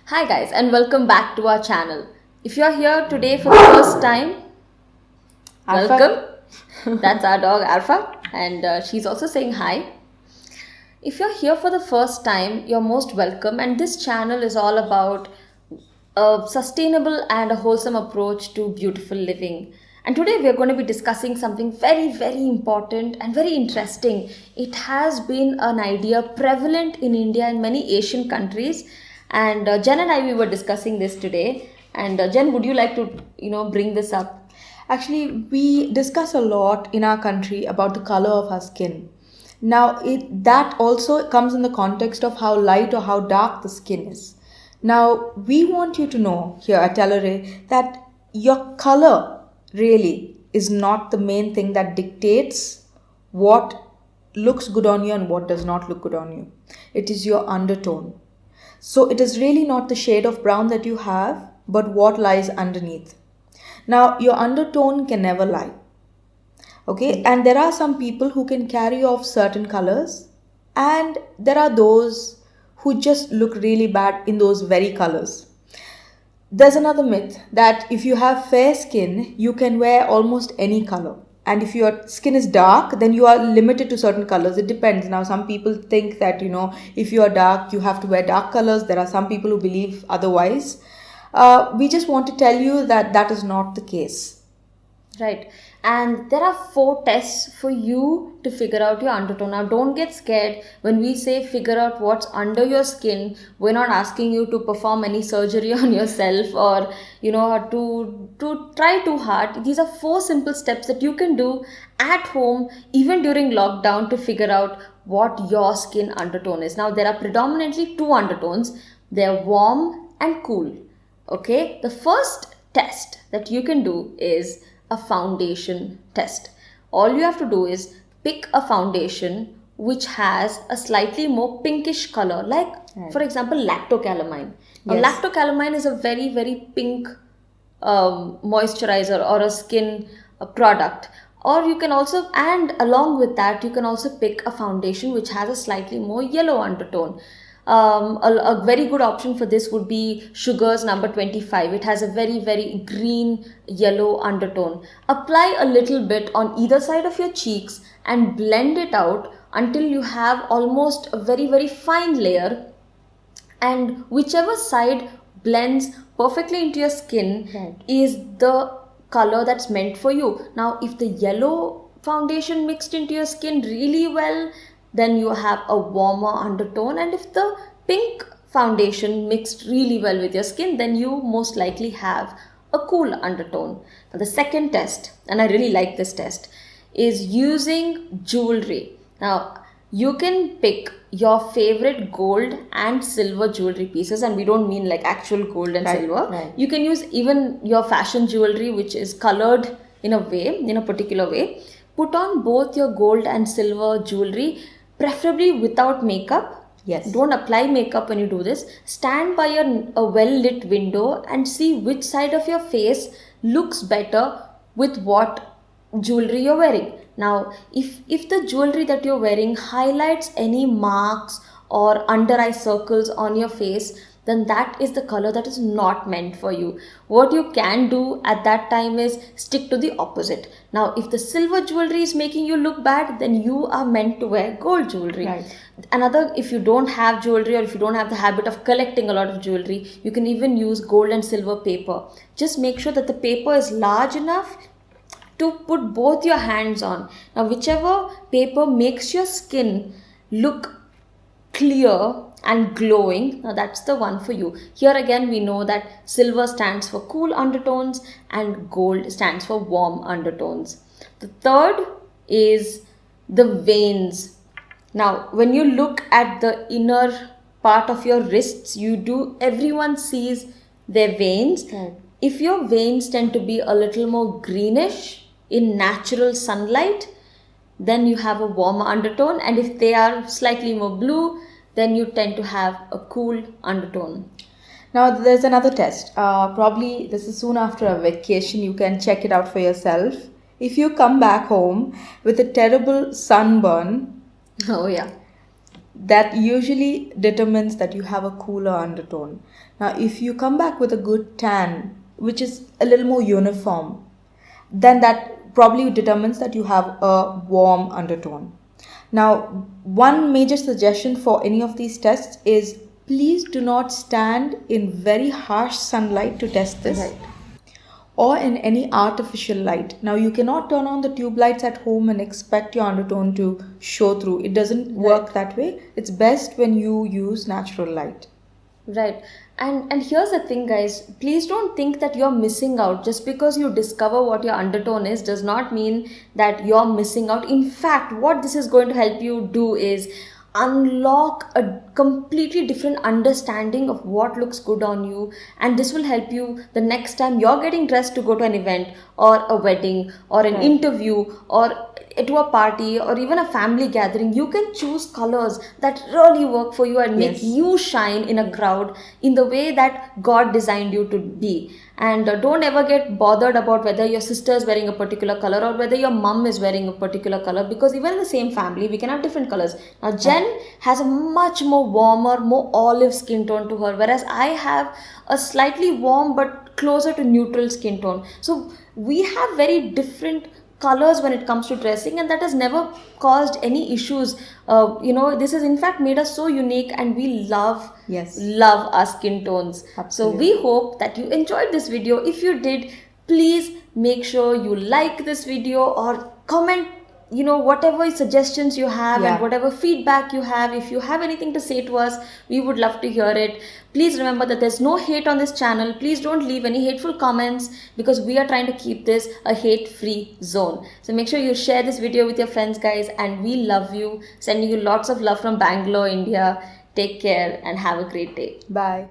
Hi guys and welcome back to our channel. If you're here today for the first time, Alpha. welcome. That's our dog Alpha and she's also saying hi. If you're here for the first time, you're most welcome, and this channel is all about a sustainable and a wholesome approach to beautiful living. And today we are going to be discussing something very, very important and very interesting. It has been an idea prevalent in India and many Asian countries. And Jen and I, we were discussing this today. And Jen, would you like to, bring this up? Actually, we discuss a lot in our country about the color of our skin. Now, that also comes in the context of how light or how dark the skin is. Now, we want you to know here at Telo Rih that your color really is not the main thing that dictates what looks good on you and what does not look good on you. It is your undertone. So, it is really not the shade of brown that you have, but what lies underneath. Now, your undertone can never lie. Okay, and there are some people who can carry off certain colors, and there are those who just look really bad in those very colors. There's another myth that if you have fair skin, you can wear almost any color. And if your skin is dark, then you are limited to certain colors. It depends. Now, some people think that, if you are dark, you have to wear dark colors. There are some people who believe otherwise. We just want to tell you that that is not the case. Right. And there are 4 tests for you to figure out your undertone. Now, don't get scared when we say figure out what's under your skin. We're not asking you to perform any surgery on yourself or, to try too hard. These are 4 simple steps that you can do at home, even during lockdown, to figure out what your skin undertone is. Now, there are predominantly 2 undertones. They're warm and cool. Okay. The first test that you can do is a foundation test. All you have to do is pick a foundation which has a slightly more pinkish color, like for example lactocalamine. Now, Yes. lactocalamine is a very, very pink moisturizer or a skin product. Or you can also, and along with that, you can also pick a foundation which has a slightly more yellow undertone. A very good option for this would be Sugar's number 25. It has a very, very green yellow undertone. Apply a little bit on either side of your cheeks and blend it out until you have almost a very, very fine layer, and whichever side blends perfectly into your skin Right. is the color that's meant for you. Now, if the yellow foundation mixed into your skin really well, then you have a warmer undertone, and if the pink foundation mixed really well with your skin, then you most likely have a cool undertone. Now, the second test, and I really like this test, is using jewelry. Now, you can pick your favorite gold and silver jewelry pieces, and we don't mean like actual gold and Right, silver. right. You can use even your fashion jewelry, which is colored in a way, in a particular way. Put on both your gold and silver jewelry, preferably without makeup. Yes. Don't apply makeup when you do this. Stand by a well lit window and see which side of your face looks better with what jewelry you're wearing. Now, if the jewelry that you're wearing highlights any marks or under eye circles on your face, then that is the color that is not meant for you. What you can do at that time is stick to the opposite. Now, if the silver jewelry is making you look bad, then you are meant to wear gold jewelry. Right. Another, if you don't have jewelry or if you don't have the habit of collecting a lot of jewelry, you can even use gold and silver paper. Just make sure that the paper is large enough to put both your hands on. Now, whichever paper makes your skin look clear and glowing, now that's the one for you. Here again, we know that silver stands for cool undertones and gold stands for warm undertones. The third is the veins. Now, when you look at the inner part of your wrists, everyone sees their veins. Right. If your veins tend to be a little more greenish in natural sunlight, then you have a warmer undertone, and if they are slightly more blue, then you tend to have a cool undertone. Now, there's another test. Probably this is soon after a vacation. You can check it out for yourself. If you come back home with a terrible sunburn, Oh, yeah. that usually determines that you have a cooler undertone. Now, if you come back with a good tan, which is a little more uniform, then that probably determines that you have a warm undertone. Now, one major suggestion for any of these tests is please do not stand in very harsh sunlight to test this, Right. or in any artificial light. Now, you cannot turn on the tube lights at home and expect your undertone to show through. It doesn't work that way. It's best when you use natural light. Right. And here's the thing, guys. Please don't think that you're missing out. Just because you discover what your undertone is does not mean that you're missing out. In fact, what this is going to help you do is unlock a completely different understanding of what looks good on you, and this will help you the next time you're getting dressed to go to an event or a wedding or an interview or to a party or even a family gathering. You can choose colors that really work for you and make Yes. you shine in a crowd in the way that God designed you to be. And don't ever get bothered about whether your sister is wearing a particular color or whether your mom is wearing a particular color, because even in the same family we can have different colors. Now Jen has a much more warmer, more olive skin tone to her, whereas I have a slightly warm but closer to neutral skin tone. So we have very different colors when it comes to dressing, and that has never caused any issues. This has in fact made us so unique, and we love Yes. love our skin tones. So Absolutely. we hope that you enjoyed this video. If you did, please make sure you like this video or comment, whatever suggestions you have Yeah. and whatever feedback you have. If you have anything to say to us, we would love to hear it. Please remember that there's no hate on this channel. Please don't leave any hateful comments, because we are trying to keep this a hate-free zone. So make sure you share this video with your friends, guys, and we love you. Sending you lots of love from Bangalore, India. Take care and have a great day. Bye.